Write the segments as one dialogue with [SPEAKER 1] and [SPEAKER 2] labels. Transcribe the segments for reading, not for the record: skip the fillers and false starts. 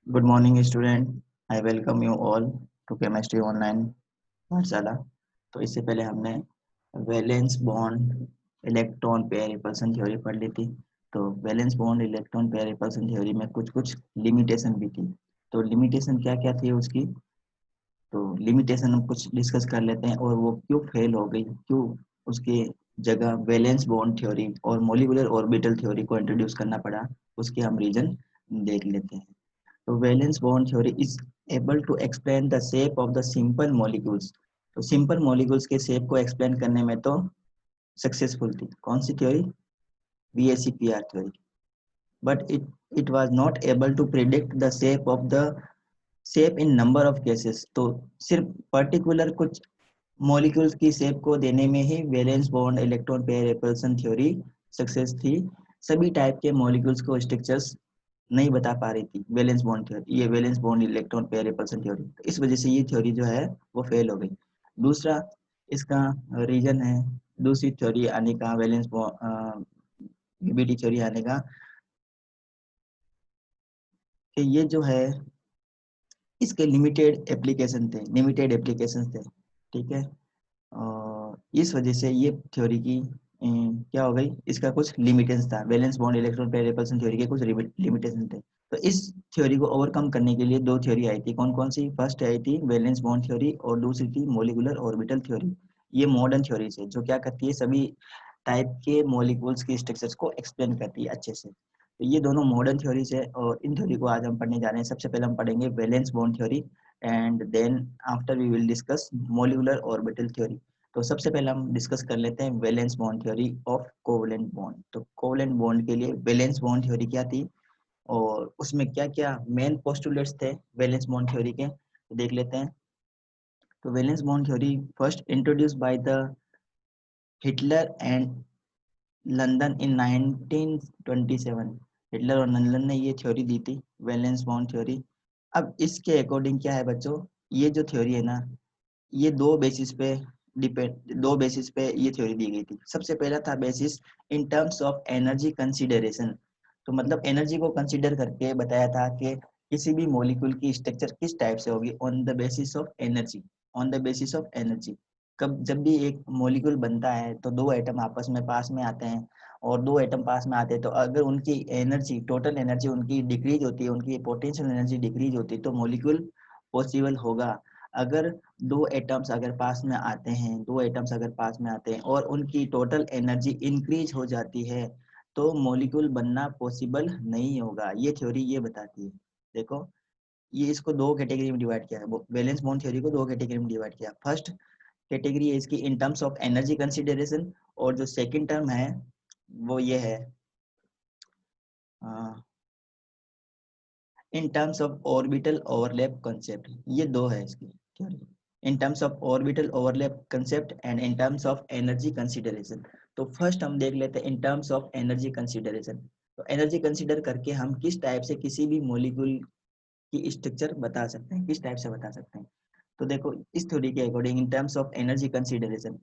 [SPEAKER 1] Good morning, student. I welcome you all to Chemistry Online पाठशाला। तो इससे पहले हमने valence bond electron pair repulsion theory पढ़ ली थी। तो valence bond electron pair repulsion theory में कुछ कुछ लिमिटेशन भी थी। तो लिमिटेशन क्या क्या थी उसकी, तो लिमिटेशन हम कुछ डिस्कस कर लेते हैं और वो क्यों फेल हो गई, क्यों उसके जगह वैलेंस बॉन्ड थ्योरी और मॉलिक्यूलर ऑर्बिटल थ्योरी को इंट्रोड्यूस करना पड़ा, उसके हम रीजन देख लेते हैं। तो valence bond theory is able to explain the shape of the simple molecules. तो सिंपल मॉलिक्यूल्स के शेप को एक्सप्लेन करने में तो सक्सेसफुल थी। कौन सी theory? VACPR theory. But it was not able to predict the shape in number of cases. तो सिर्फ पर्टिकुलर कुछ मॉलिक्यूल्स की शेप को देने में ही valence bond electron pair repulsion theory success थी। सभी टाइप के मॉलिक्यूल्स को स्ट्रक्चर्स नहीं बता पा रही थी वैलेंस बॉन्ड थ्योरी, ये valence bond electron pair repulsion theory. तो इस वजह से ये थ्योरी जो है वो फेल हो गई। दूसरा इसका रीजन है, दूसरी थ्योरी आने का, वैलेंस VBT थ्योरी आने का, कि ये जो है इसके लिमिटेड एप्लीकेशन थे। ठीक है, इस वजह से ये थ्योरी की क्या हो गई, इसका कुछ लिमिटेशन था। Valence bond electron pair repulsion theory के कुछ लिमिटेशन थे। तो इस थ्योरी को ओवरकम करने के लिए दो थ्योरी आई थी। कौन कौन सी? फर्स्ट आई थी वैलेंस बॉन्ड थ्योरी और दूसरी थी मॉलिक्यूलर ऑर्बिटल थ्योरी। ये मॉडर्न थ्योरीज है जो क्या करती है, सभी टाइप के मॉलिक्यूल्स के स्ट्रक्चर्स को एक्सप्लेन करती है अच्छे से। तो ये दोनों मॉडर्न थ्योरीज है और इन थ्योरी को आज हम पढ़ने जा रहे हैं। सबसे पहले हम पढ़ेंगे valence bond theory and then after we will discuss molecular orbital theory. तो सबसे पहले हम डिस्कस कर लेते हैं valence bond theory of covalent bond. तो कोवलेंट बॉन्ड के लिए वैलेंस बॉन्ड थ्योरी क्या थी और उसमें क्या क्या मेन पोस्टुलेट्स थे वैलेंस बॉन्ड थ्योरी के, तो देख लेते हैं। तो valence bond theory first introduce by the Hitler and London in 1927। Hitler और लंदन ने ये थ्योरी दी थी, वैलेंस बॉन्ड थ्योरी। अब इसके अकॉर्डिंग क्या है बच्चों, ये जो थ्योरी है ना, ये दो बेसिस पे ये थ्योरी दी गई थी। सबसे पहला था basis in terms of energy consideration. तो मतलब एनर्जी को कंसीडर करके बताया था कि किसी भी मॉलिक्यूल की स्ट्रक्चर किस टाइप से होगी, on the basis of energy. On the basis of energy, कब जब भी एक मॉलिक्यूल बनता है तो दो एटम आपस में पास में आते हैं, और दो एटम पास में आते हैं तो अगर उनकी एनर्जी, टोटल एनर्जी उनकी डिक्रीज होती है, उनकी पोटेंशियल एनर्जी डिक्रीज होती है, तो मॉलिक्यूल पॉसिबल होगा। अगर दो एटम्स अगर पास में आते हैं और उनकी टोटल एनर्जी इंक्रीज हो जाती है तो मॉलिक्यूल बनना पॉसिबल नहीं होगा। ये थ्योरी ये बताती है। देखो, ये इसको दो कैटेगरी में डिवाइड किया है, वैलेंस बॉन्ड थ्योरी को दो कैटेगरी में डिवाइड किया। फर्स्ट कैटेगरी है इसकी इन टर्म्स ऑफ एनर्जी कंसिडरेशन, और जो सेकंड टर्म है वो ये है in terms of orbital overlap concept. ये दो है इसकी theory, in terms of orbital overlap concept and in terms of energy consideration. तो फर्स्ट हम देख लेते हैं इन टर्म्स ऑफ एनर्जी कंसिडरेशन। तो एनर्जी कंसिडर करके हम किस टाइप से किसी भी मॉलिक्यूल की स्ट्रक्चर बता सकते हैं, किस टाइप से बता सकते हैं। तो देखो, इस थ्योरी के according in terms of energy consideration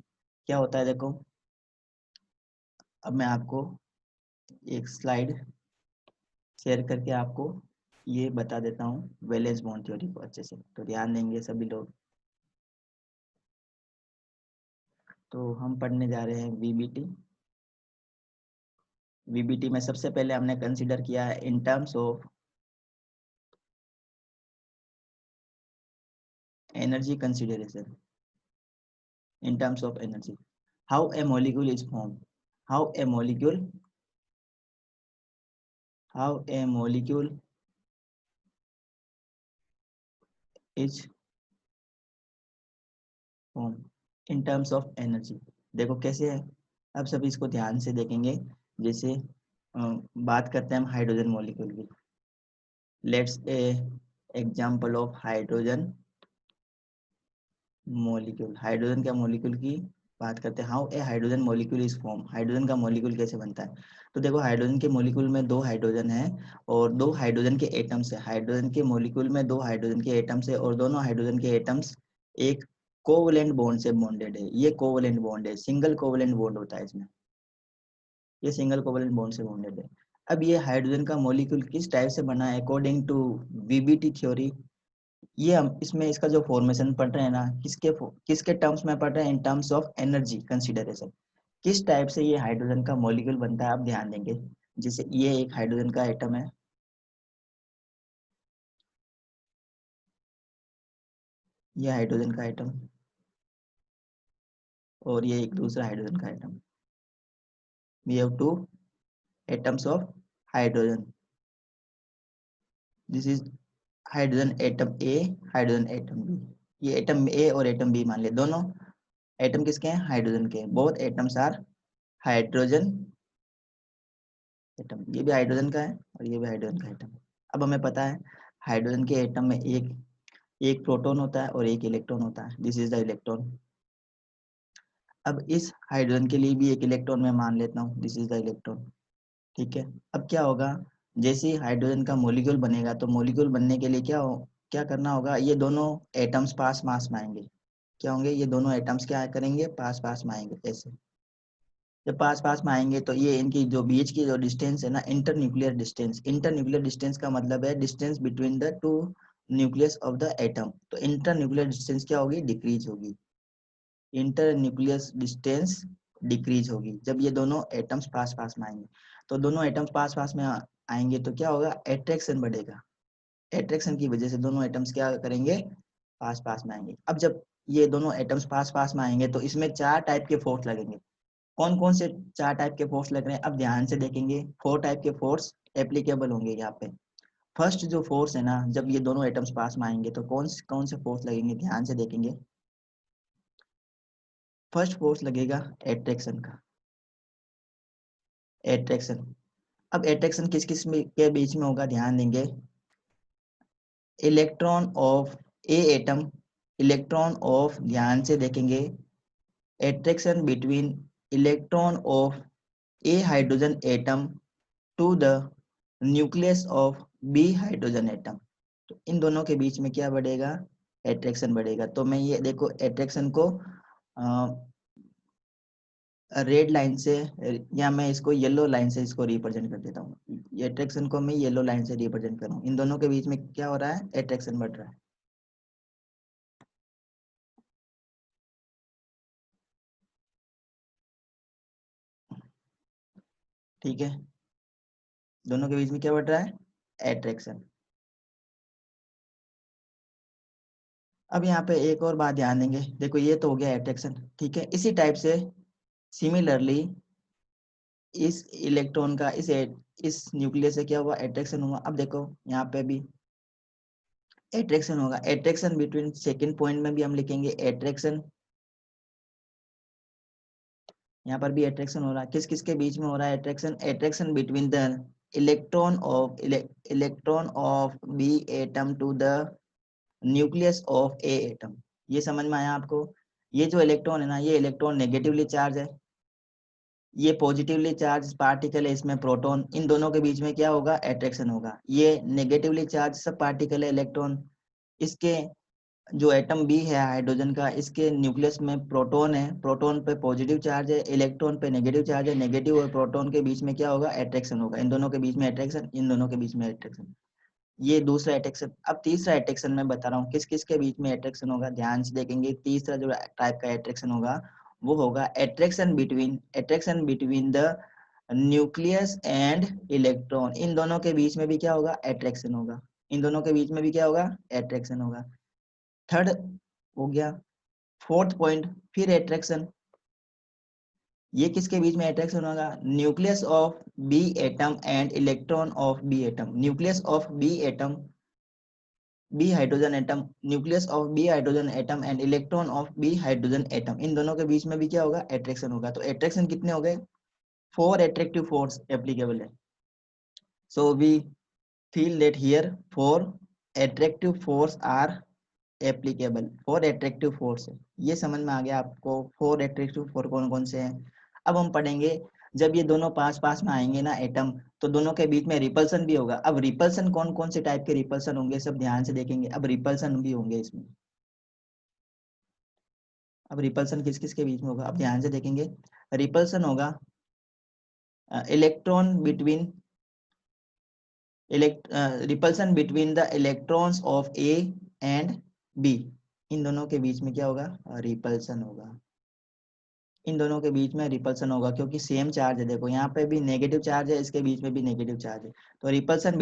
[SPEAKER 1] क्या होता है, देखो अब मैं आपको एक स्लाइड शेयर करके आपको ये बता देता हूँ वैलेंस बॉन्ड थ्योरी को अच्छे से, तो ध्यान देंगे सभी लोग। तो हम पढ़ने जा रहे हैं वीबीटी। वीबीटी में सबसे पहले हमने कंसीडर किया है in terms of energy consideration. In terms of energy, how a molecule is form, how a molecule how a molecule is form in terms of energy. देखो कैसे है, अब सभी इसको ध्यान से देखेंगे। जैसे बात करते हैं हम हाइड्रोजन मॉलिक्यूल की। Let's a example of hydrogen molecule. Hydrogen का मॉलिक्यूल की बात करते हैं। How a hydrogen molecule is form, hydrogen का मॉलिक्यूल कैसे बनता है। तो देखो, हाइड्रोजन के मॉलिक्यूल में दो हाइड्रोजन है और दो हाइड्रोजन के एटम्स है। हाइड्रोजन के मॉलिक्यूल में दो हाइड्रोजन के एटम्स है और दोनों हाइड्रोजन के एटम्स एक कोवलेंट बॉन्ड से बॉन्डेड है। ये कोवलेंट बॉन्ड है, सिंगल कोवलेंट बॉन्ड होता है इसमें, ये सिंगल कोवलेंट बॉन्ड से बॉन्डेड है। अब ये हाइड्रोजन का मॉलिक्यूल किस टाइप से बना है अकॉर्डिंग टू वीबीटी थ्योरी, ये हम इसमें इसका जो फॉर्मेशन पढ़ रहे हैं ना, किसके टर्म्स में पढ़ रहे हैं, इन टर्म्स ऑफ एनर्जी कंसिडरेशन, किस टाइप से ये हाइड्रोजन का मॉलिक्यूल बनता है, आप ध्यान देंगे। जैसे ये एक हाइड्रोजन का एटम है, ये हाइड्रोजन का एटम, और ये एक दूसरा हाइड्रोजन का atom, we have two atoms of hydrogen, this is hydrogen atom A, hydrogen atom B, ये एटम ए और एटम बी मान ले, दोनों एटम किसके हैं, हाइड्रोजन के, both atoms are hydrogen atom, ये भी हाइड्रोजन का है और ये भी हाइड्रोजन का एटम। अब हमें पता है हाइड्रोजन के एटम में एक एक प्रोटॉन होता है और एक इलेक्ट्रॉन होता है, दिस इज द इलेक्ट्रॉन। अब इस हाइड्रोजन के लिए भी एक इलेक्ट्रॉन मैं मान लेता हूँ, दिस इज द इलेक्ट्रॉन। ठीक है, अब क्या होगा, जैसे ही हाइड्रोजन का मॉलिक्यूल बनेगा तो मॉलिक्यूल बनने के लिए क्या करना होगा, ये दोनों एटम्स पास पास में आएंगे, क्या होंगे, ये दोनों एटम्स क्या करेंगे, पास पास में आएंगे ऐसे। जब पास पास में आएंगे तो ये इनकी जो बीच की जो डिस्टेंस है ना, इंटरन्यूक्लियर डिस्टेंस, इंटरन्यूक्लियर डिस्टेंस का मतलब है distance between the two nucleus of the atom, तो इंटरन्यूक्लियर डिस्टेंस क्या होगी, डिक्रीज होगी, इंटरन्यूक्लियस डिस्टेंस डिक्रीज होगी जब ये दोनों एटम्स पास पास में आएंगे। तो दोनों एटम्स पास पास में आएंगे तो क्या होगा, एट्रैक्शन बढ़ेगा, एट्रैक्शन की वजह से दोनों एटम्स क्या करेंगे, पास पास में आएंगे। अब जब ये दोनों एटम्स पास पास में आएंगे तो इसमें चार टाइप के फोर्स लगेंगे, कौन कौन से चार टाइप के फोर्स लग रहे हैं, अब ध्यान से देखेंगे, फोर टाइप के फोर्स एप्लीकेबल होंगे यहाँ पे। फर्स्ट जो फोर्स है ना, जब ये दोनों एटम्स पास में आएंगे तो कौन से फोर्स लगेंगे, ध्यान से देखेंगे। फर्स्ट फोर्स लगेगा एट्रैक्शन का, एट्रैक्शन। अब एट्रैक्शन किस किस के बीच में होगा, ध्यान देंगे, electron of A atom, electron of, ध्यान से देखेंगे, attraction between electron of A hydrogen atom to the nucleus of B hydrogen atom, तो इन दोनों के बीच में क्या बढ़ेगा, एट्रैक्शन बढ़ेगा। तो मैं ये देखो एट्रैक्शन को रेड लाइन से, या मैं इसको येलो लाइन से इसको रिप्रेजेंट कर देता हूँ, एट्रैक्शन को मैं येलो लाइन से रिप्रेजेंट कर रहा हूँ, इन दोनों के बीच में क्या हो रहा है, एट्रैक्शन बढ़ रहा है। ठीक है, दोनों के बीच में क्या बढ़ रहा है, एट्रैक्शन। अब यहाँ पे एक और बात ध्यान देंगे, देखो ये तो हो गया एट्रैक्शन, ठीक है, इसी टाइप से सिमिलरली इस इलेक्ट्रॉन का इस न्यूक्लियस से क्या हुआ, एट्रैक्शन हुआ। अब देखो यहाँ पे भी एट्रैक्शन होगा, एट्रैक्शन बिटवीन, सेकंड पॉइंट में भी हम लिखेंगे एट्रैक्शन, यहाँ पर भी एट्रैक्शन हो रहा है, किस किस के बीच में हो रहा है attraction, attraction between the electron of B atom to the nucleus of A atom, ये समझ में आया आपको। ये जो इलेक्ट्रॉन है ना, ये इलेक्ट्रॉन नेगेटिवली चार्ज है, ये पॉजिटिवली चार्ज पार्टिकल है इसमें प्रोटॉन, इन दोनों के बीच में क्या होगा, एट्रैक्शन होगा। ये नेगेटिवली चार्ज सब पार्टिकल है इलेक्ट्रॉन, इसके जो एटम बी है हाइड्रोजन का, इसके न्यूक्लियस में प्रोटॉन है, प्रोटॉन पे पॉजिटिव चार्ज है, इलेक्ट्रॉन पे नेगेटिव चार्ज है, नेगेटिव और प्रोटॉन के बीच में क्या होगा, एट्रैक्शन होगा, इन दोनों के बीच में एट्रैक्शन, इन दोनों के बीच में एट्रैक्शन, ये दूसरा एट्रैक्शन। अब तीसरा एट्रैक्शन मैं बता रहा हूँ किस किस के बीच में एट्रैक्शन होगा, ध्यान से देखेंगे, तीसरा जो टाइप का एट्रैक्शन होगा वो होगा attraction between the nucleus and electron, इन दोनों के बीच में भी क्या होगा, एट्रैक्शन होगा, इन दोनों के बीच में भी क्या होगा, एट्रैक्शन होगा। थर्ड हो गया, फोर्थ पॉइंट, फिर एट्रैक्शन, ये किसके बीच में एट्रैक्शन होगा, nucleus of B atom and electron of B atom, nucleus of B atom, B hydrogen atom, nucleus of B hydrogen atom and electron of B hydrogen atom, इन दोनों के बीच में भी क्या होगा, एट्रैक्शन होगा। तो एट्रैक्शन कितने हो गए, फोर एट्रैक्टिव फोर्स एप्लीकेबल है। So we feel that here four attractive force are applicable, four attractive force है, ये समझ में आ गया आपको, फोर एट्रैक्टिव फोर्स कौन कौन से हैं। अब हम पढ़ेंगे, जब ये दोनों पास पास में आएंगे ना एटम, तो दोनों के बीच में रिपल्सन भी होगा। अब रिपल्सन कौन कौन से टाइप के रिपल्सन होंगे, सब ध्यान से देखेंगे, अब रिपल्सन भी होंगे इसमें। अब रिपल्सन किस किस के बीच में होगा, अब ध्यान से देखेंगे, रिपल्सन होगा electron between repulsion between the electrons of A and B, इन दोनों के बीच में क्या होगा, रिपल्सन होगा। इन दोनों के बीच में रिपल्सन होगा क्योंकि सेम चार्ज है। देखो यहाँ पे भी नेगेटिव चार्ज है, इसके बीच में भी नेगेटिव चार्ज है। तो रिपल्सन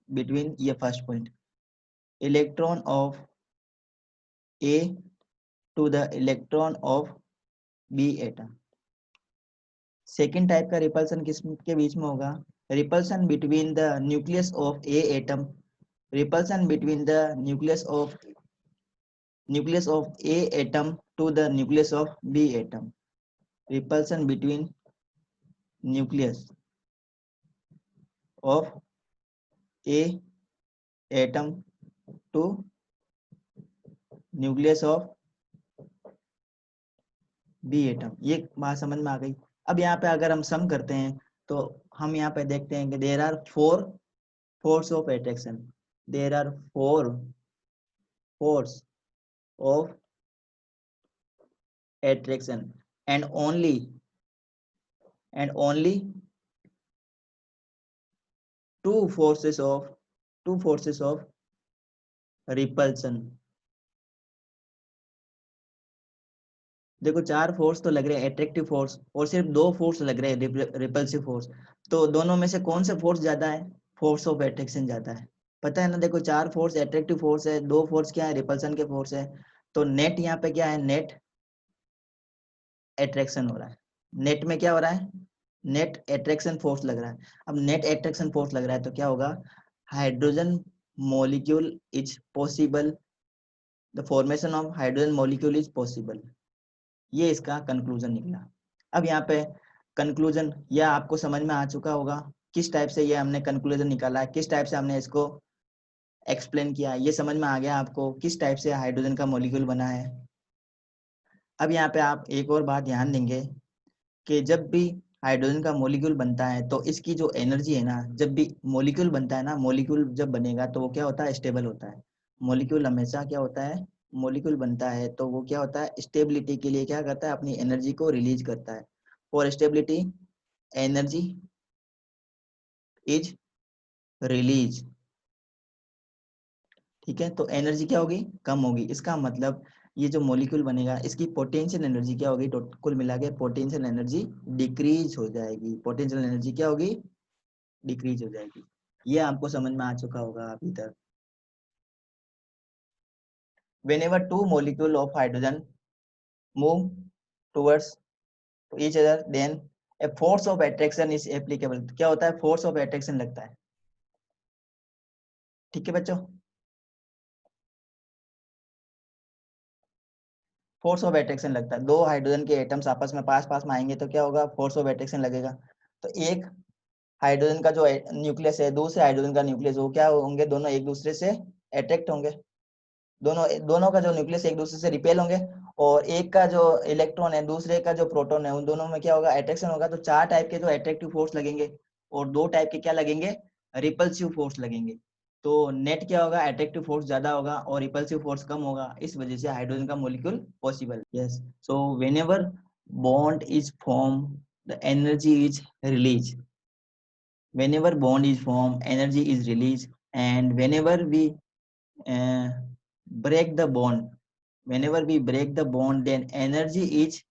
[SPEAKER 1] बिटवीन ये first point, electron of A to the electron of B atom. Second type का रिपल्सन किसके बीच में होगा, repulsion between the nucleus of A atom, repulsion between the nucleus of A atom to the nucleus of B atom, repulsion between nucleus of A atom to nucleus of B atom. ये बात समझ में आ गई। अब यहाँ पे अगर हम सम करते हैं तो हम यहाँ पे देखते हैं कि there are four force of attraction, there are four force of attraction and only two forces of repulsion। देखो चार फोर्स तो लग रहे हैं, एट्रैक्टिव फोर्स, और सिर्फ दो फोर्स लग रहे हैं रिपल्सिव फोर्स। तो दोनों में से कौन सा फोर्स ज्यादा है, फोर्स ऑफ एट्रैक्शन ज्यादा है, पता है ना। देखो चार फोर्स एट्रैक्टिव फोर्स है, दो फोर्स क्या है, रिपल्सन के फोर्स है। तो नेट यहाँ पे क्या है, नेट एट्रैक्शन हो रहा है। नेट में क्या हो रहा है, नेट एट्रैक्शन फोर्स लग रहा है। अब नेट एट्रैक्शन फोर्स लग रहा है तो क्या होगा, hydrogen molecule is possible, the formation of hydrogen molecule is possible. ये इसका कंक्लूजन निकला। अब यहाँ पे कंक्लूजन यह आपको समझ में आ चुका होगा, किस टाइप से ये हमने कंक्लूजन निकाला है, किस टाइप से हमने इसको एक्सप्लेन किया, ये समझ में आ गया आपको किस टाइप से हाइड्रोजन का मॉलिक्यूल बना है। अब यहाँ पे आप एक और बात ध्यान देंगे कि जब भी हाइड्रोजन का मॉलिक्यूल बनता है तो इसकी जो एनर्जी है ना, जब भी मॉलिक्यूल बनता है ना, मॉलिक्यूल जब बनेगा तो वो क्या होता है, स्टेबल होता है। मॉलिक्यूल हमेशा क्या होता है, मॉलिक्यूल बनता है तो वो क्या होता है, स्टेबिलिटी के लिए क्या करता है, अपनी एनर्जी को रिलीज करता है। For stability energy is release, ठीक है। तो एनर्जी क्या होगी, कम होगी। इसका मतलब ये जो मॉलिक्यूल बनेगा इसकी पोटेंशियल एनर्जी क्या होगी, कुल मिला के पोटेंशियल एनर्जी डिक्रीज हो जाएगी। पोटेंशियल एनर्जी क्या होगी, डिक्रीज हो जाएगी। ये आपको समझ में आ चुका होगा अभी तक। whenever two molecule of hydrogen move towards each other then a force of attraction is applicable। क्या होता है, फोर्स ऑफ अट्रैक्शन लगता है, ठीक है बच्चों। फोर्स ऑफ अट्रैक्शन लगता है, दो हाइड्रोजन के एटम्स आपस में पास पास में आएंगे तो क्या होगा, फोर्स ऑफ अट्रैक्शन लगेगा। तो एक हाइड्रोजन का जो न्यूक्लियस है, दूसरे हाइड्रोजन का न्यूक्लियस, वो क्या होंगे, दोनों एक दूसरे से अट्रैक्ट होंगे। दोनों दोनों का जो न्यूक्लियस एक दूसरे से रिपेल होंगे, और एक का जो इलेक्ट्रॉन है दूसरे का जो प्रोटॉन है, उन दोनों में क्या होगा, अट्रैक्शन होगा। तो चार टाइप के जो अट्रैक्टिव फोर्स लगेंगे और दो टाइप के क्या लगेंगे, रिपल्सिव फोर्स लगेंगे। तो नेट क्या होगा, अट्रैक्टिव फोर्स ज्यादा होगा और रिपल्सिव फोर्स कम होगा। इस वजह से हाइड्रोजन का molecule possible. Yes, so whenever bond is form the energy is release, whenever bond is formed energy is released, and uh, break the bond whenever we break the bond then energy is,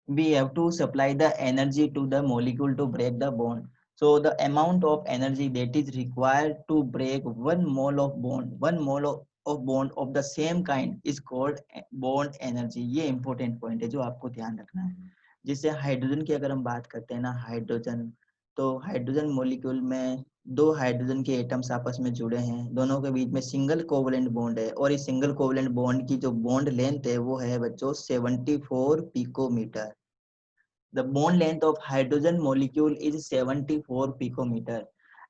[SPEAKER 1] we have to supply the energy to the molecule to break the bond. So the amount of energy that is required to break one mole of bond of the same kind is called bond energy। ये important point है जो आपको ध्यान रखना है। जिससे hydrogen की अगर हम बात करते हैं ना, हाइड्रोजन, तो हाइड्रोजन मॉलिक्यूल में दो हाइड्रोजन के एटम्स आपस में जुड़े हैं, दोनों के बीच में सिंगल कोवलेंट बॉन्ड है, और इस सिंगल कोवलेंट बॉन्ड की जो बॉन्ड लेंथ है वो है बच्चों 74 picometre. The bond length of hydrogen molecule is 74 picometer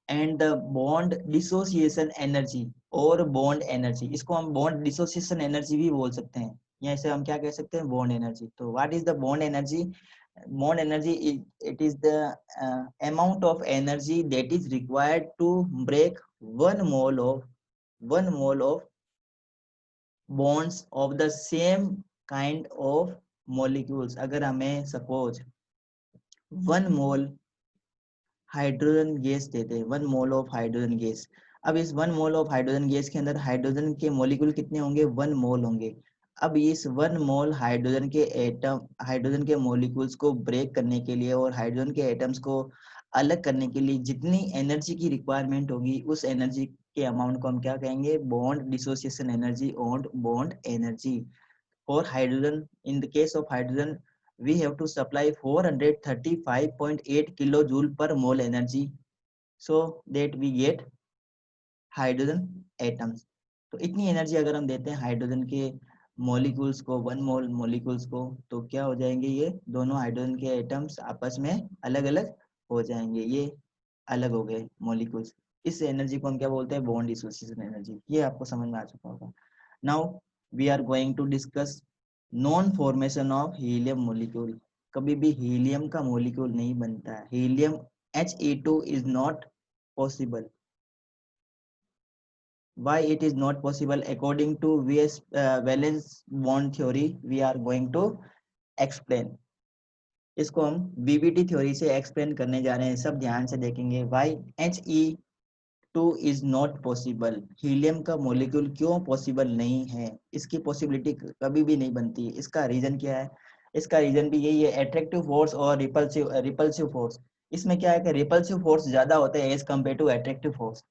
[SPEAKER 1] and the bond dissociation energy और bond energy, इसको हम bond dissociation energy भी बोल सकते हैं, या इसे हम क्या कह सकते हैं, bond energy। तो what is the bond energy? Bond energy is, it is the amount of energy that is required to break one mole of bonds of the same kind of molecules। अगर हमें suppose 1 मोल hydrogen gas देते हैं, 1 mole of hydrogen gas. अब इस 1 mole of hydrogen gas के अंदर hydrogen के molecule कितने होंगे, 1 मोल होंगे। अब इस 1 मोल हाइड्रोजन के एटम, हाइड्रोजन के मॉलिक्यूल्स को ब्रेक करने के लिए और हाइड्रोजन के एटम्स को अलग करने के लिए जितनी एनर्जी की रिक्वायरमेंट होगी, उस एनर्जी के अमाउंट को हम क्या कहेंगे, बॉन्ड डिसोसिएशन एनर्जी और bond energy. For hydrogen, in the case of hydrogen, we have to supply 435.8 kilojoule per mole energy so that we get hydrogen atoms. तो इतनी एनर्जी अगर हम देते हैं हाइड्रोजन के मॉलिक्यूल्स को, 1 मोल मॉलिक्यूल्स को, तो क्या हो जाएंगे, ये दोनों हाइड्रोजन के एटम्स आपस में अलग अलग हो जाएंगे, ये अलग हो गए मॉलिक्यूल्स। इस एनर्जी को हम क्या बोलते हैं, बॉन्ड डिसोसिएशन एनर्जी। ये आपको समझ में आ चुका होगा। Now we are going to discuss non formation of helium molecule. कभी भी हीलियम का मॉलिक्यूल नहीं बनता है, helium He2 is not possible. Why it is not possible according to valence bond theory, we are going to explain। इसको हम BBT theory से explain करने जा रहे हैं, सब ध्यान से देखेंगे। Why He2 is not possible, helium का मॉलिक्यूल क्यों पॉसिबल नहीं है, इसकी पॉसिबिलिटी कभी भी नहीं बनती। इसका रीजन क्या है, इसका रीजन भी यही है, अट्रैक्टिव फोर्स और रिपल्सिव फोर्स। इसमें क्या है कि रिपल्सिव फोर्स ज्यादा होते हैं as compare to attractive force.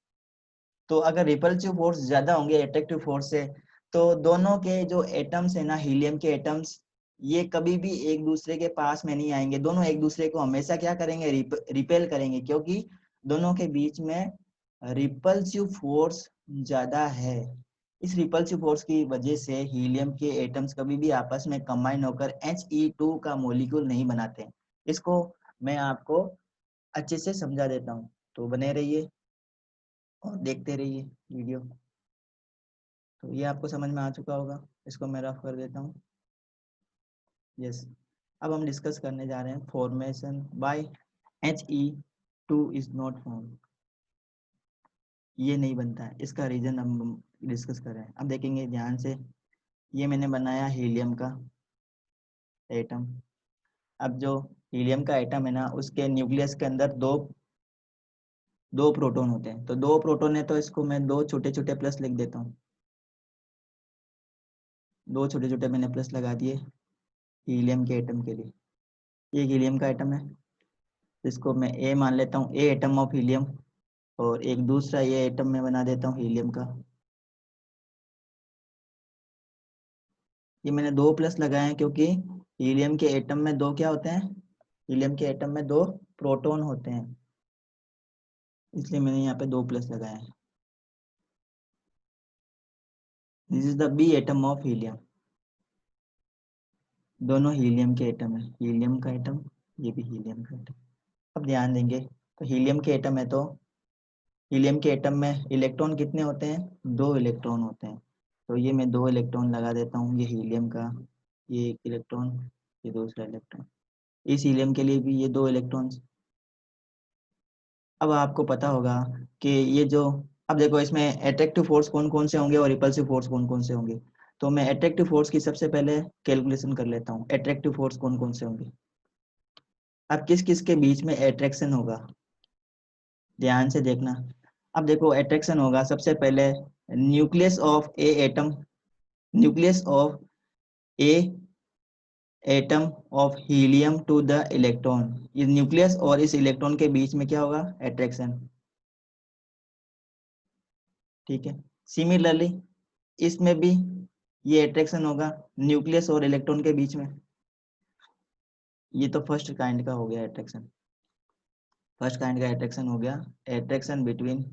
[SPEAKER 1] तो अगर रिपल्सिव फोर्स ज्यादा होंगे अट्रैक्टिव फोर्स से, तो दोनों के जो एटम्स है ना, हीलियम के एटम्स, ये कभी भी एक दूसरे के पास में नहीं आएंगे। दोनों एक दूसरे को हमेशा क्या करेंगे, रिपेल करेंगे, क्योंकि दोनों के बीच में रिपल्सिव फोर्स ज्यादा है। इस रिपल्सिव फोर्स की वजह से हीलियम के एटम्स कभी भी आपस में कंबाइन होकर He2 का मॉलिक्यूल नहीं बनाते। इसको मैं आपको अच्छे से समझा देता हूँ, तो बने रहिए और देखते रहिए वीडियो। तो ये आपको समझ में आ चुका होगा, इसको मैं रफ कर देता हूँ। यस, अब हम डिस्कस करने जा रहे हैं formation by He2 is not form. ये नहीं बनता है, इसका रीजन हम डिस्कस कर रहे हैं। अब देखेंगे ध्यान से, ये मैंने बनाया हीलियम का एटम। अब जो हीलियम का एटम है ना, उसके न्यूक्लियस के अंदर दो प्रोटॉन होते हैं। तो दो प्रोटॉन है, तो इसको मैं दो छोटे छोटे प्लस लिख देता हूँ। दो छोटे छोटे मैंने प्लस लगा दिए हीलियम के एटम के लिए। ये हीलियम का एटम है, इसको मैं ए मान लेता हूँ, ए एटम ऑफ हीलियम। और एक दूसरा ये एटम मैं बना देता हूँ हीलियम का। ये मैंने दो प्लस लगाए हैं क्योंकि हीलियम के एटम में दो क्या होते हैं, हीलियम के एटम में दो प्रोटॉन होते हैं, इसलिए मैंने यहाँ पे दो प्लस लगाए हैं। This is the B atom of helium. दोनों हीलियम के एटम है, हीलियम का एटम, ये भी हीलियम का एटम। अब ध्यान देंगे, तो हीलियम के एटम है, तो हीलियम के एटम में इलेक्ट्रॉन कितने होते हैं, दो इलेक्ट्रॉन होते हैं। तो ये मैं दो इलेक्ट्रॉन लगा देता हूँ, ये हीलियम का, ये एक इलेक्ट्रॉन, ये दूसरा इलेक्ट्रॉन। इस हीलियम के लिए भी ये दो इलेक्ट्रॉन्स। अब आपको पता होगा कि ये जो, अब देखो इसमें अट्रैक्टिव फोर्स कौन कौन से होंगे और रिपल्सिव फोर्स कौन कौन से होंगे। तो मैं अट्रैक्टिव फोर्स की सबसे पहले कैलकुलेशन कर लेता हूँ, अट्रैक्टिव फोर्स कौन कौन से होंगे। अब किस किस के बीच में अट्रैक्शन होगा, ध्यान से देखना। अब देखो अट्रैक्शन होगा सबसे पहले nucleus of A atom, nucleus of A atom of helium to the electron. इस न्यूक्लियस और इस इलेक्ट्रॉन के बीच में क्या होगा, अट्रैक्शन। ठीक है, सिमिलरली इसमें भी ये अट्रैक्शन होगा न्यूक्लियस और इलेक्ट्रॉन के बीच में। ये तो फर्स्ट काइंड का हो गया अट्रैक्शन, फर्स्ट काइंड का अट्रैक्शन हो गया, attraction between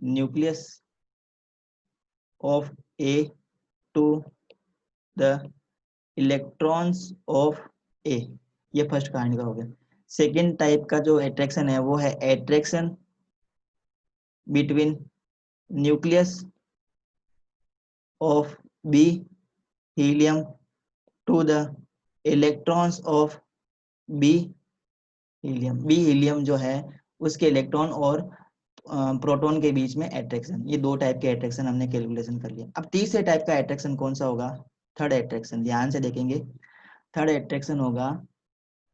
[SPEAKER 1] nucleus of A to the electrons of A. ये फर्स्ट काइंड का हो गया। सेकेंड टाइप का जो अट्रैक्शन है वो है attraction between nucleus of B helium to the electrons of B helium. B helium जो है उसके इलेक्ट्रॉन और प्रोटॉन के बीच में अट्रैक्शन। ये दो टाइप के अट्रैक्शन हमने कैलकुलेशन कर लिया। अब तीसरे टाइप का अट्रैक्शन कौन सा होगा, थर्ड अट्रैक्शन। ध्यान से देखेंगे, थर्ड एट्रैक्शन होगा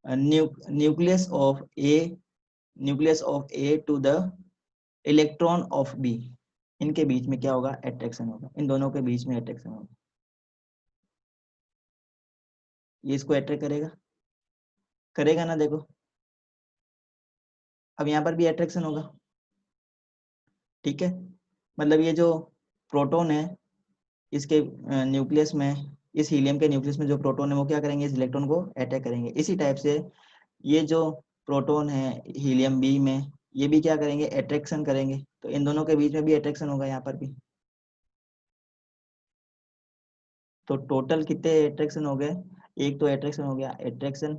[SPEAKER 1] nucleus of A to the electron of B. इनके बीच में क्या होगा? अट्रैक्शन होगा, इन दोनों के बीच में अट्रैक्शन होगा। ये इसको अट्रैक्ट करेगा, करेगा ना? देखो अब यहाँ पर भी अट्रैक्शन होगा, ठीक है। मतलब ये जो प्रोटॉन है इसके न्यूक्लियस में, इस हीलियम के न्यूक्लियस में जो प्रोटॉन है वो क्या करेंगे? इस इलेक्ट्रॉन को अटैक करेंगे। इसी टाइप से ये जो प्रोटॉन है हीलियम बी में, ये भी क्या करेंगे? अट्रैक्शन करेंगे। तो इन दोनों के बीच में भी अट्रैक्शन होगा यहाँ पर भी। तो टोटल कितने अट्रैक्शन हो गए? एक तो अट्रैक्शन हो गया, attraction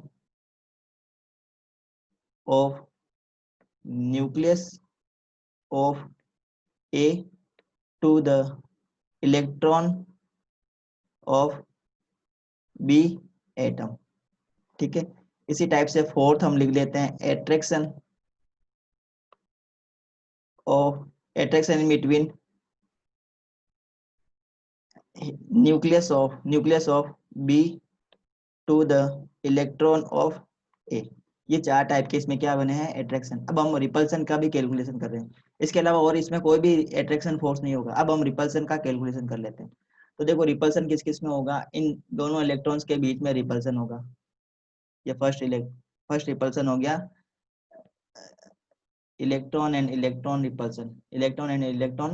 [SPEAKER 1] of nucleus of A to the electron of B atom, ठीक है। इसी टाइप से फोर्थ हम लिख लेते हैं attraction of attraction in between nucleus of B to the electron of A. ये चार टाइप के इसमें क्या बने हैं? अट्रैक्शन। अब हम रिपल्सन का भी कैलकुलेशन कर रहे हैं, इसके अलावा और इसमें कोई भी अट्रैक्शन फोर्स नहीं होगा। अब हम रिपल्सन का कैलकुलेशन कर लेते हैं। तो देखो रिपल्सन किस किस में होगा? इन दोनों इलेक्ट्रॉन्स के बीच में रिपल्सन होगा। ये फर्स्ट रिपल्सन हो गया electron and electron repulsion, electron and electron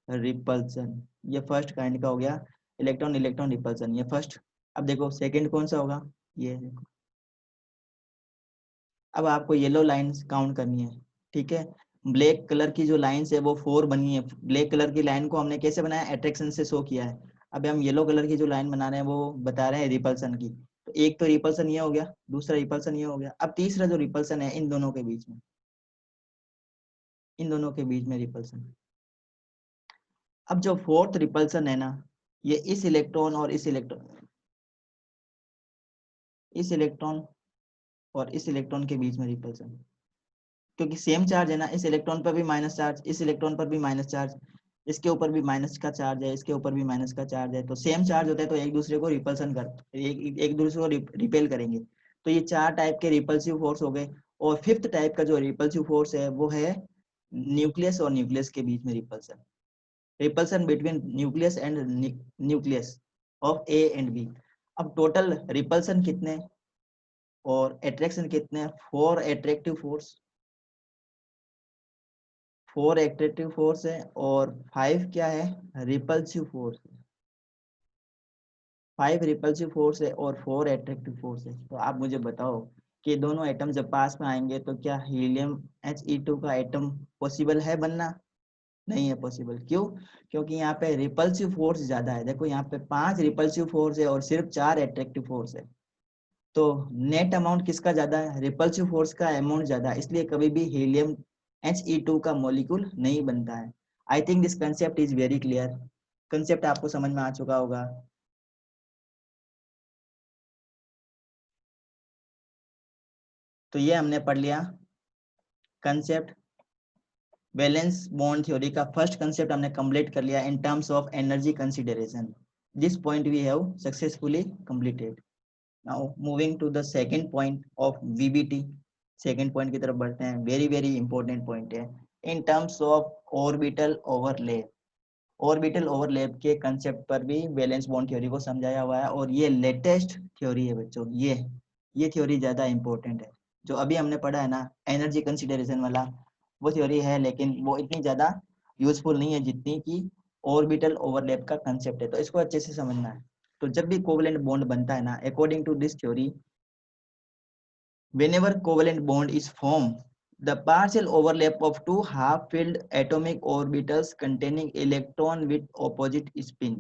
[SPEAKER 1] repulsion, ये फर्स्ट काइंड का हो गया इलेक्ट्रॉन इलेक्ट्रॉन रिपल्सन, ये फर्स्ट। अब देखो सेकंड कौन सा होगा? ये देखो, अब आपको येलो लाइंस काउंट करनी है, ठीक है। ब्लैक कलर की जो लाइंस है वो 4 बनी है। ब्लैक कलर की लाइन को हमने कैसे बनाया? अट्रैक्शन से शो किया है। अब हम येलो कलर की जो लाइन बना रहे हैं वो बता रहे हैं रिपल्सन की। तो एक तो रिपल्सन ये हो गया, दूसरा रिपल्सन ये हो गया। अब तीसरा जो रिपल्सन है इन दोनों के बीच में, इन दोनों के बीच में रिपल्सन। अब जो फोर्थ रिपल्सन है ना, ये इस इलेक्ट्रॉन और इस इलेक्ट्रॉन और इस इलेक्ट्रॉन के बीच में रिपल्सन, क्योंकि सेम चार्ज है ना। इस इलेक्ट्रॉन पर भी माइनस चार्ज, इस इलेक्ट्रॉन पर भी माइनस चार्ज, इसके ऊपर भी माइनस का चार्ज है, इसके ऊपर भी माइनस का चार्ज है। तो सेम चार्ज होता है तो एक दूसरे को रिपल्सन कर एक दूसरे को रिपेल करेंगे। तो ये चार टाइप के रिपल्सिव फोर्स हो गए। और फिफ्थ टाइप का जो रिपल्सिव फोर्स है वो है न्यूक्लियस और न्यूक्लियस के बीच में repulsion, repulsion between nucleus and nucleus of A and B. अब टोटल रिपल्सन कितने और अट्रैक्शन कितने? फोर एट्रैक्टिव फोर्स है और 5 क्या है? रिपल्सिव फोर्स है। 5 रिपल्सिव फोर्स है और 4 एट्रैक्टिव फोर्स है। तो आप मुझे बताओ कि दोनों एटम जब पास में आएंगे तो क्या हीलियम He2 का एटम पॉसिबल है बनना? नहीं है पॉसिबल। क्यों? क्योंकि यहाँ पे रिपल्सिव फोर्स ज्यादा है। देखो यहाँ पे 5 रिपल्सिव फोर्स है और सिर्फ 4 एट्रैक्टिव फोर्स है। तो नेट अमाउंट किसका ज्यादा है? रिपल्सिव फोर्स का अमाउंट ज्यादा है, इसलिए कभी भी हीलियम He2 का मॉलिक्यूल नहीं बनता है। I think this concept is very clear. Concept आपको समझ में आ चुका होगा। तो ये हमने पढ़ लिया कंसेप्ट, वैलेंस बॉन्ड थ्योरी का फर्स्ट कंसेप्ट हमने कंप्लीट कर लिया in terms of energy consideration. This point we have successfully completed. Now moving to the second point of VBT. Second point की तरफ बढ़ते हैं। वेरी वेरी इंपॉर्टेंट पॉइंट है in terms of orbital overlap. Orbital overlap के concept पर भी valence bond theory को समझाया हुआ है और ये लेटेस्ट थ्योरी है बच्चों। ये थ्योरी ज्यादा इंपॉर्टेंट है। जो अभी हमने पढ़ा है ना एनर्जी कंसिडरेशन वाला, वो थ्योरी है लेकिन वो इतनी ज्यादा यूजफुल नहीं है जितनी कि ऑर्बिटल ओवरलैप का कंसेप्ट है। तो इसको अच्छे से समझना है। तो जब भी कोवलेंट बॉन्ड बनता है ना, according to this theory, whenever covalent bond is formed, the partial overlap of two half-filled atomic orbitals containing electron with opposite spin।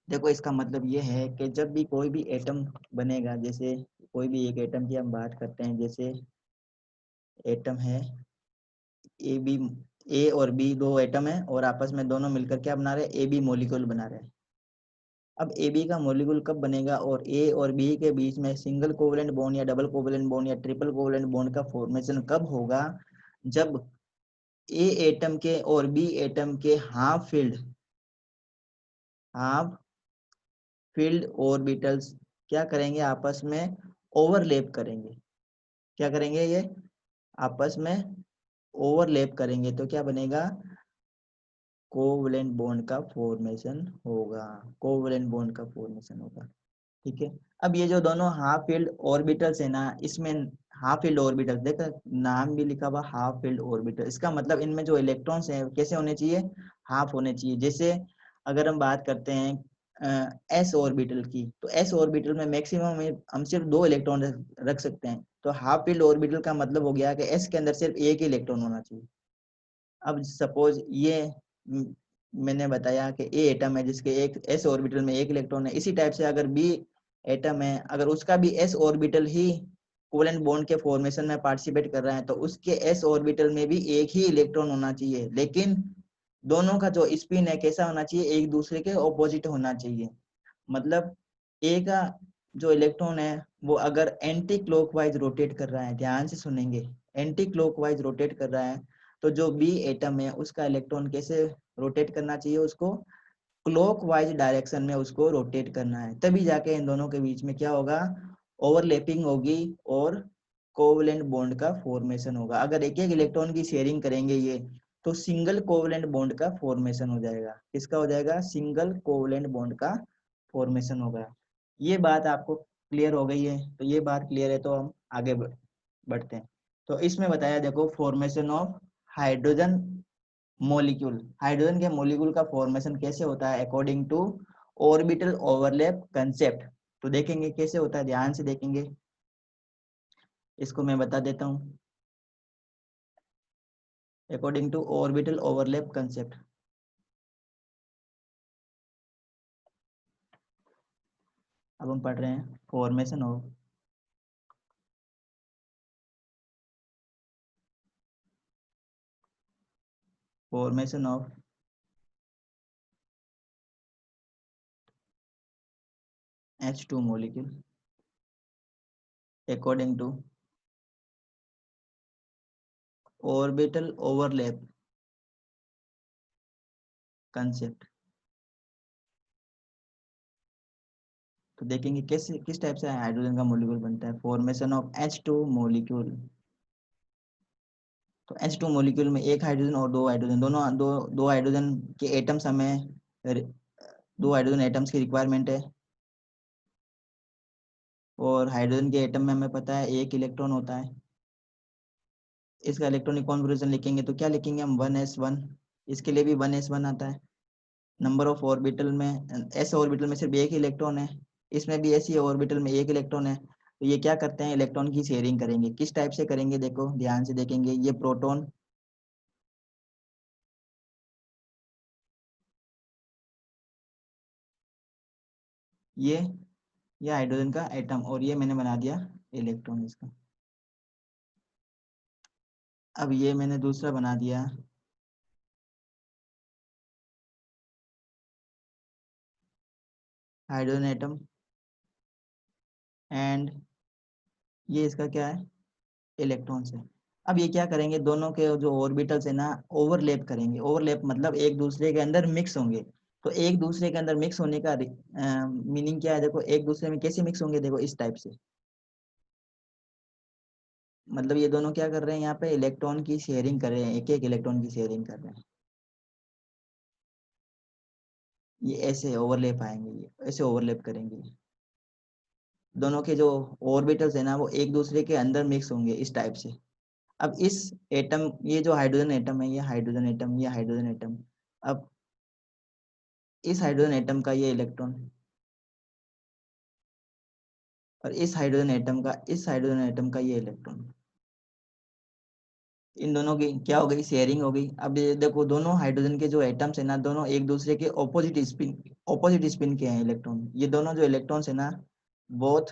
[SPEAKER 1] देखो इसका मतलब ये है कि जब भी कोई भी एटम बनेगा, जैसे कोई भी एक एटम की हम बात करते हैं, जैसे एटम है ए बी, ए और बी दो एटम है और आपस में दोनों मिलकर क्या बना रहे हैं? ए बी मॉलिक्यूल बना रहे हैं। अब ए बी का मॉलिक्यूल कब बनेगा और ए और बी के बीच में सिंगल कोवलेंट बॉन्ड या डबल कोवलेंट बॉन्ड या ट्रिपल कोवलेंट बॉन्ड का फॉर्मेशन कब होगा? जब ए एटम के और बी एटम के हाफ फील्ड ऑर्बिटल्स क्या करेंगे, आपस में ओवरलैप करेंगे। क्या करेंगे, ये आपस में ओवरलैप करेंगे तो क्या बनेगा, कोवलेंट बॉन्ड का फॉर्मेशन होगा। कोवलेंट बॉन्ड का फॉर्मेशन होगा। ठीक है। अब ये जो दोनों हाफ फील्ड ऑर्बिटल्स है ना, इसमें हाफ फील्ड ऑर्बिटल, देखो नाम भी लिखा हुआ हाफ फील्ड ऑर्बिटल, इसका मतलब इनमें जो इलेक्ट्रॉन्स हैं कैसे होने चाहिए, हाफ होने चाहिए। जैसे अगर हम बात करते हैं एस ऑर्बिटल की, तो एस ऑर्बिटल में मैक्सिमम हम सिर्फ 2 इलेक्ट्रॉन रख सकते हैं। तो हाफ फील्ड ऑर्बिटल का मतलब हो गया कि एस के अंदर सिर्फ एक ही इलेक्ट्रॉन होना चाहिए। अब सपोज ये मैंने बताया कि ए एटम है जिसके एक एस ऑर्बिटल में एक इलेक्ट्रॉन है, इसी टाइप से अगर बी एटम है, अगर उसका भी एस ऑर्बिटल ही कोवेलेंट बॉन्ड के फॉर्मेशन में पार्टिसिपेट कर रहा है, तो उसके एस ऑर्बिटल में भी एक ही इलेक्ट्रॉन होना चाहिए, लेकिन दोनों का जो स्पिन है कैसा होना चाहिए, एक दूसरे के ऑपोजिट होना चाहिए। मतलब ए का जो इलेक्ट्रॉन है वो अगर एंटी क्लॉकवाइज रोटेट कर रहा है, ध्यान से सुनेंगे, एंटी क्लॉकवाइज रोटेट कर रहा है, तो जो बी एटम है उसका इलेक्ट्रॉन कैसे रोटेट करना चाहिए, उसको क्लॉकवाइज डायरेक्शन में उसको रोटेट करना है, तभी जाके इन दोनों के बीच में क्या होगा, ओवरलैपिंग होगी और कोवलेंट बॉन्ड का फॉर्मेशन होगा। अगर एक एक इलेक्ट्रॉन की शेयरिंग करेंगे ये, तो सिंगल कोवलेंट बॉन्ड का फॉर्मेशन हो जाएगा। किसका हो जाएगा, सिंगल कोवलेंट बॉन्ड का फॉर्मेशन होगा। ये बात आपको क्लियर हो गई है, तो ये बात क्लियर है तो हम आगे बढ़ते हैं। तो इसमें बताया देखो, formation of hydrogen molecule, hydrogen के मॉलिक्यूल का फॉर्मेशन कैसे होता है according to orbital overlap concept. तो देखेंगे कैसे होता है, ध्यान से देखेंगे, इसको मैं बता देता हूँ। According to orbital overlap concept, अब हम पढ़ रहे हैं formation of H2 molecule according to orbital overlap concept। तो देखेंगे कैसे, किस टाइप से हाइड्रोजन का मॉलिक्यूल बनता है, फॉर्मेशन ऑफ H2 मॉलिक्यूल। तो H2 मॉलिक्यूल में एक हाइड्रोजन और दो हाइड्रोजन, दोनों दो हाइड्रोजन के एटम्स हमें, दो हाइड्रोजन एटम्स की रिक्वायरमेंट है, और हाइड्रोजन के एटम में हमें पता है एक इलेक्ट्रॉन होता है। इसका इलेक्ट्रॉनिक कॉन्फ़िगरेशन लिखेंगे तो क्या लिखेंगे हम, 1s1, इसके लिए भी 1s1 आता है। नंबर ऑफ ऑर्बिटल में, एस ऑर्बिटल में सिर्फ एक ही इलेक्ट्रॉन है, इसमें भी ऐसी ऑर्बिटल में एक इलेक्ट्रॉन है। तो ये क्या करते हैं, इलेक्ट्रॉन की शेयरिंग करेंगे। किस टाइप से करेंगे, देखो ध्यान से देखेंगे, ये प्रोटॉन, ये ये हाइड्रोजन का एटम, और ये मैंने बना दिया इलेक्ट्रॉन इसका। अब ये मैंने दूसरा बना दिया हाइड्रोजन एटम, एंड ये इसका क्या है, इलेक्ट्रॉन्स है। अब ये क्या करेंगे, दोनों के जो ऑर्बिटल्स है ना ओवरलैप करेंगे। ओवरलैप मतलब एक दूसरे के अंदर मिक्स होंगे। तो एक दूसरे के अंदर मिक्स होने का मीनिंग क्या है, देखो एक दूसरे में कैसे मिक्स होंगे, देखो इस टाइप से। मतलब ये दोनों क्या कर रहे हैं, यहाँ पे इलेक्ट्रॉन की शेयरिंग कर रहे हैं, एक एक इलेक्ट्रॉन की शेयरिंग कर रहे हैं। ये ऐसे ओवरलैप आएंगे, ये ऐसे ओवरलैप करेंगे, दोनों के जो ऑर्बिटल्स है ना वो एक दूसरे के अंदर मिक्स होंगे इस टाइप से। अब इस एटम, ये जो हाइड्रोजन एटम है, ये हाइड्रोजन एटम, ये हाइड्रोजन एटम, अब इस हाइड्रोजन एटम का ये इलेक्ट्रॉन, और इस हाइड्रोजन एटम का, इस हाइड्रोजन एटम का ये इलेक्ट्रॉन, इन दोनों की क्या हो गई, शेयरिंग हो गई। अब ये देखो दोनों हाइड्रोजन के जो एटम्स है ना, दोनों एक दूसरे के ऑपोजिट स्पिन के हैं इलेक्ट्रॉन। ये दोनों जो इलेक्ट्रॉन्स है ना, both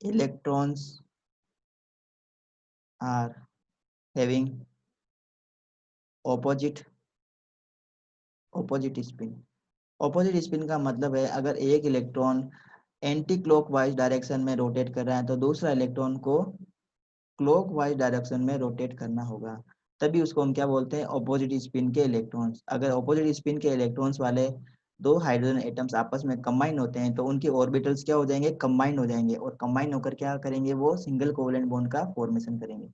[SPEAKER 1] electrons are having opposite opposite spin. Opposite spin का मतलब है अगर एक इलेक्ट्रॉन एंटी क्लॉकवाइज डायरेक्शन में रोटेट कर रहा है, तो दूसरा इलेक्ट्रॉन को क्लॉकवाइज डायरेक्शन में रोटेट करना होगा, तभी उसको हम क्या बोलते हैं, ऑपोजिट स्पिन के इलेक्ट्रॉन्स। अगर ऑपोजिट स्पिन के इलेक्ट्रॉन्स वाले दो हाइड्रोजन एटम्स आपस में कंबाइन होते हैं तो उनके ऑर्बिटल्स क्या हो जाएंगे, कंबाइन हो जाएंगे, और कंबाइन होकर क्या करेंगे, वो सिंगल कोवलेंट बॉन्ड का फॉर्मेशन करेंगे।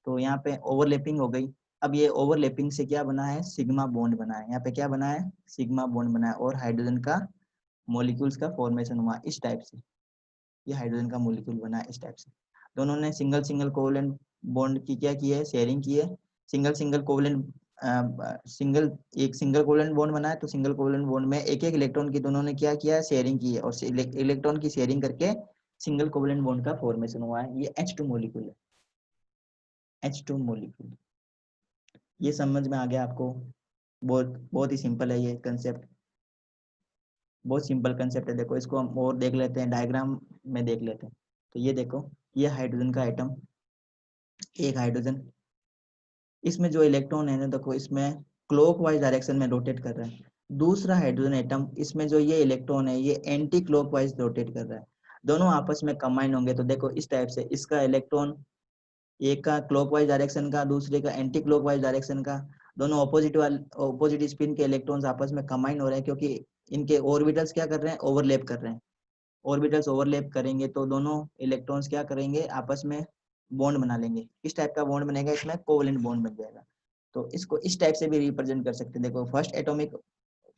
[SPEAKER 1] तो यहाँ पे ओवरलैपिंग हो गई। अब ये ओवरलैपिंग से क्या बना है, सिग्मा बॉन्ड बना है। यहाँ पे क्या बना है, सिग्मा बॉन्ड बना है, और हाइड्रोजन का मॉलिक्यूल्स का फॉर्मेशन हुआ इस टाइप से। ये हाइड्रोजन का मॉलिक्यूल बना है इस टाइप से। दोनों ने सिंगल सिंगल कोवलेंट बॉन्ड की क्या की है, शेयरिंग की है। सिंगल सिंगल कोवलेंट सिंगल एक सिंगल कोवलेंट बॉन्ड बना है, तो सिंगल कोवलेंट बॉन्ड में एक एक इलेक्ट्रॉन की दोनों ने क्या किया है, शेयरिंग की है, और इलेक्ट्रॉन की शेयरिंग करके सिंगल कोवलेंट बॉन्ड का फॉर्मेशन हुआ है। ये H2 मॉलिक्यूल है, H2 मॉलिक्यूल। ये समझ में आ गया आपको? बहुत बहुत ही सिंपल है ये कंसेप्ट, बहुत सिंपल कंसेप्ट है। देखो इसको हम और देख लेते हैं, डायग्राम में देख लेते हैं। तो ये देखो, ये हाइड्रोजन का एटम, एक हाइड्रोजन, इसमें जो इलेक्ट्रॉन है ना, देखो इसमें क्लॉकवाइज डायरेक्शन में रोटेट कर रहा है। दूसरा हाइड्रोजन एटम, इसमें जो ये इलेक्ट्रॉन है ये एंटी क्लॉकवाइज रोटेट कर रहा है। दोनों आपस में कंबाइन होंगे तो देखो इस टाइप से, इसका इलेक्ट्रॉन एक का क्लॉकवाइज डायरेक्शन का, दूसरे का एंटी क्लॉकवाइज डायरेक्शन का, दोनों ऑपोजिट स्पिन के इलेक्ट्रॉन्स आपस में कंबाइन हो रहे हैं, क्योंकि इनके ऑर्बिटल्स क्या कर रहे हैं, ओवरलैप कर रहे हैं। ऑर्बिटल्स ओवरलैप करेंगे तो दोनों इलेक्ट्रॉन्स क्या करेंगे, आपस में बॉन्ड बना लेंगे। इस टाइप का बॉन्ड बनेगा, इसमें कोवलेंट बॉन्ड बन जाएगा। तो इसको इस टाइप से भी रिप्रेजेंट कर सकते हैं। देखो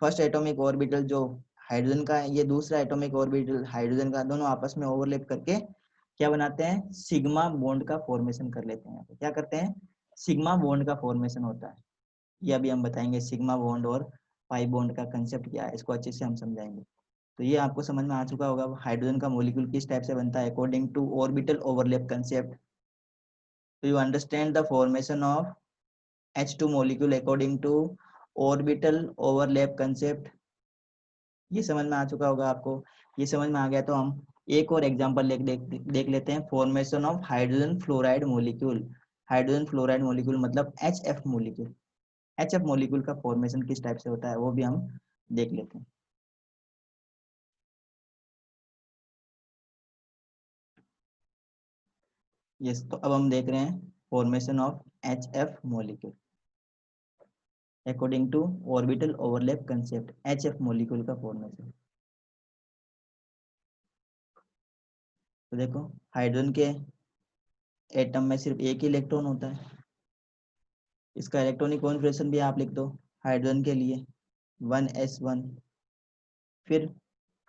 [SPEAKER 1] फर्स्ट एटॉमिक ऑर्बिटल जो हाइड्रोजन का है, ये दूसरा एटॉमिक ऑर्बिटल हाइड्रोजन का, दोनों आपस में ओवरलैप करके क्या बनाते हैं, सिग्मा बॉन्ड का फॉर्मेशन कर लेते हैं। क्या करते हैं, सिग्मा बॉन्ड का फॉर्मेशन होता है। ये अभी हम बताएंगे, सिग्मा बॉन्ड और पाई बॉन्ड का कंसेप्ट क्या है, इसको अच्छे से हम समझाएंगे। तो ये आपको समझ में आ चुका होगा हाइड्रोजन का मॉलिक्यूल किस टाइप से बनता है, according to orbital overlap concept. तो you understand the formation of H2 molecule according to orbital overlap concept। ये समझ में आ चुका होगा आपको? ये समझ में आ गया तो हम एक और एग्जांपल देख लेते हैं, formation of hydrogen fluoride molecule. Hydrogen fluoride molecule मतलब HF मॉलिक्यूल। HF मॉलिक्यूल का फॉर्मेशन किस टाइप से होता है वो भी हम देख लेते हैं। यस, तो अब हम देख रहे हैं formation of HF molecule according to orbital overlap concept. HF molecule का फॉर्मेशन, तो देखो हाइड्रोजन के एटम में सिर्फ एक ही इलेक्ट्रॉन होता है। इसका इलेक्ट्रॉनिक कॉन्फ़िगरेशन भी आप लिख दो हाइड्रोजन के लिए 1s1। फिर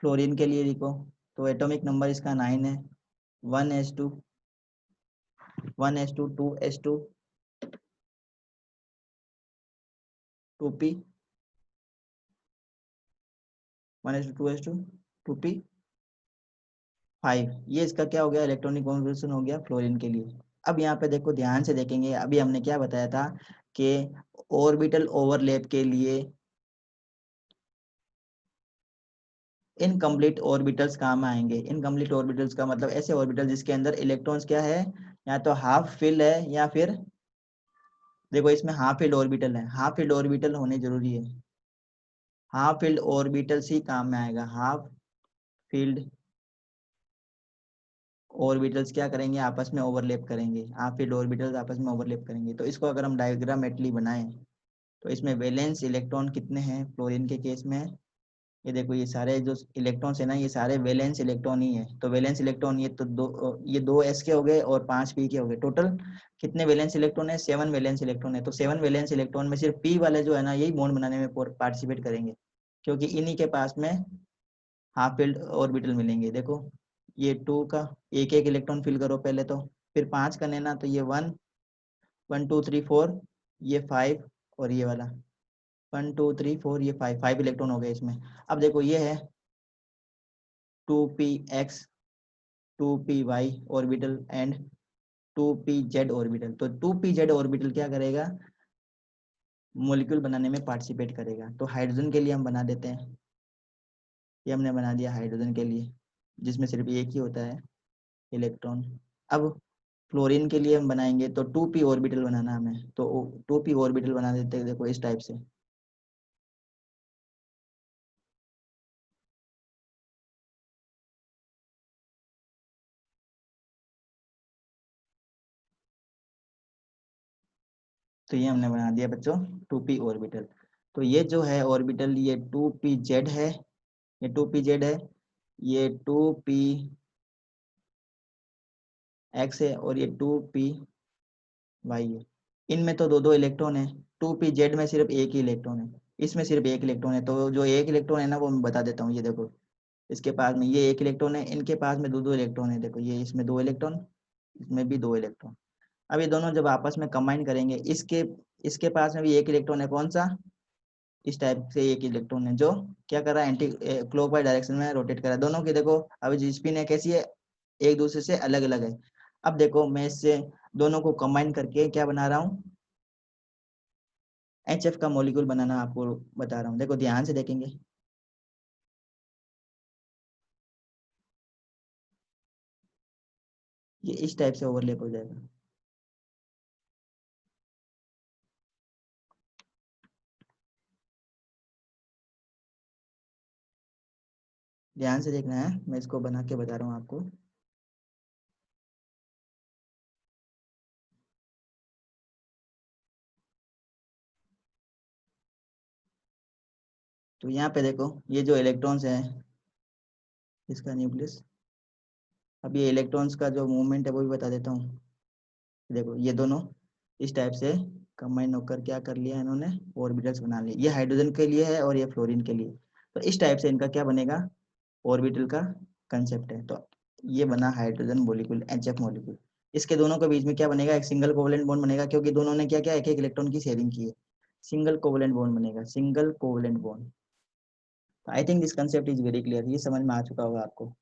[SPEAKER 1] फ्लोरीन के लिए लिखो, तो एटॉमिक नंबर इसका 9 है। 1s2, 1s2, 2s2, 2p, 1s2, 2s2, 2p, 5। ये इसका क्या हो गया, इलेक्ट्रॉनिक कॉन्फ़िगरेशन हो गया फ्लोरीन के लिए। अब यहाँ पे देखो, ध्यान से देखेंगे, अभी हमने क्या बताया था कि ऑर्बिटल ओवरलैप के लिए इनकम्प्लीट ऑर्बिटल्स काम आएंगे। इनकम्प्लीट ऑर्बिटल्स का मतलब ऐसे ऑर्बिटल जिसके अंदर इलेक्ट्रॉन्स क्या है, या तो हाफ फिल है या फिर, देखो इसमें हाफ फिल्ड ऑर्बिटल है, हाफ फिल्ड ऑर्बिटल होने जरूरी है। हाफ फील्ड ऑर्बिटल्स ही काम में आएगा। हाफ फील्ड ऑर्बिटल्स क्या करेंगे, आपस में ओवरलैप करेंगे। हाफ फील्ड ऑर्बिटल्स आपस में ओवरलैप करेंगे। तो इसको अगर हम डायग्रामेट्रिकली बनाएं तो इसमें वैलेंस इलेक्ट्रॉन कितने हैं फ्लोरीन के केस में, ये देखो, ये सारे जो इलेक्ट्रॉन्स है ना, ये सारे वैलेंस इलेक्ट्रॉन ही है। तो वैलेंस इलेक्ट्रॉन ये तो ये 2s के हो गए और 5p के हो गए। टोटल कितने वैलेंस इलेक्ट्रॉन है, 7 वैलेंस इलेक्ट्रॉन है। तो 7 वैलेंस इलेक्ट्रॉन में सिर्फ p वाले जो है ना, यही बॉन्ड बनाने में पार्टिसिपेट करेंगे, क्योंकि इन्हीं के पास में हाफ फील्ड ऑर्बिटल मिलेंगे। देखो ये 2 का एक एक इलेक्ट्रॉन फिल करो पहले, तो फिर 5 का लेना, तो ये 1, 1 2 3 4, ये 5, और ये वाला 1 2 3 4, ये 5, 5 इलेक्ट्रॉन हो गए इसमें। अब देखो ये है 2px, 2py orbital and 2pz orbital. तो 2pz ऑर्बिटल क्या करेगा, मॉलिक्यूल बनाने में पार्टिसिपेट करेगा। तो हाइड्रोजन के लिए हम बना देते हैं, ये हमने बना दिया हाइड्रोजन के लिए, जिसमें सिर्फ एक ही होता है इलेक्ट्रॉन। अब फ्लोरीन के लिए हम बनाएंगे तो 2p ऑर्बिटल बनाना हमें, तो 2p ऑर्बिटल बना देते हैं, देखो इस टाइप से। तो ये हमने बना दिया बच्चों 2p ऑर्बिटल। तो ये जो है ऑर्बिटल ये 2pz है, ये 2pz है, ये 2px है और ये 2py है। इनमें तो दो दो इलेक्ट्रॉन है, 2pz में सिर्फ एक ही इलेक्ट्रॉन है, इसमें सिर्फ एक इलेक्ट्रॉन है। तो जो एक इलेक्ट्रॉन है ना वो मैं बता देता हूँ। ये देखो इसके पास में ये एक इलेक्ट्रॉन है, इनके पास में दो दो इलेक्ट्रॉन है। देखो ये इसमें दो इलेक्ट्रॉन, इसमें भी दो इलेक्ट्रॉन। अब ये दोनों जब आपस में कंबाइन करेंगे, इसके इसके पास में भी एक इलेक्ट्रॉन है, कौन सा, इस टाइप से एक इलेक्ट्रॉन है जो क्या कर रहा है, एंटी क्लॉकवाइज डायरेक्शन में रोटेट कर रहा है। दोनों की देखो अभी जो स्पिन है कैसी है, एक दूसरे से अलग अलग है। अब देखो मैं इससे दोनों को कंबाइन करके क्या बना रहा हूँ, HF का मॉलिक्यूल बनाना आपको बता रहा हूँ। देखो ध्यान से देखेंगे, ये इस टाइप से ओवरलैप हो जाएगा। ध्यान से देखना है, मैं इसको बना के बता रहा हूँ आपको। तो यहाँ पे देखो ये जो इलेक्ट्रॉन्स हैं, इसका न्यूक्लियस, अब ये इलेक्ट्रॉन्स का जो मूवमेंट है वो भी बता देता हूँ। देखो ये दोनों इस टाइप से कंबाइन होकर क्या कर लिया इन्होंने, ऑर्बिटल्स बना लिए। ये हाइड्रोजन के लिए है और ये फ्लोरीन के लिए। तो इस टाइप से इनका क्या बनेगा, ऑर्बिटल का कंसेप्ट है। तो ये बना हाइड्रोजन मॉलिक्यूल, HF मॉलिक्यूल। इसके दोनों के बीच में क्या बनेगा, एक सिंगल कोवलेंट बॉन्ड बनेगा, क्योंकि दोनों ने क्या किया, एक एक इलेक्ट्रॉन की शेयरिंग की है। सिंगल कोवलेंट बॉन्ड बनेगा, single covalent bond. I think this concept is very clear, ये समझ में आ चुका होगा आपको।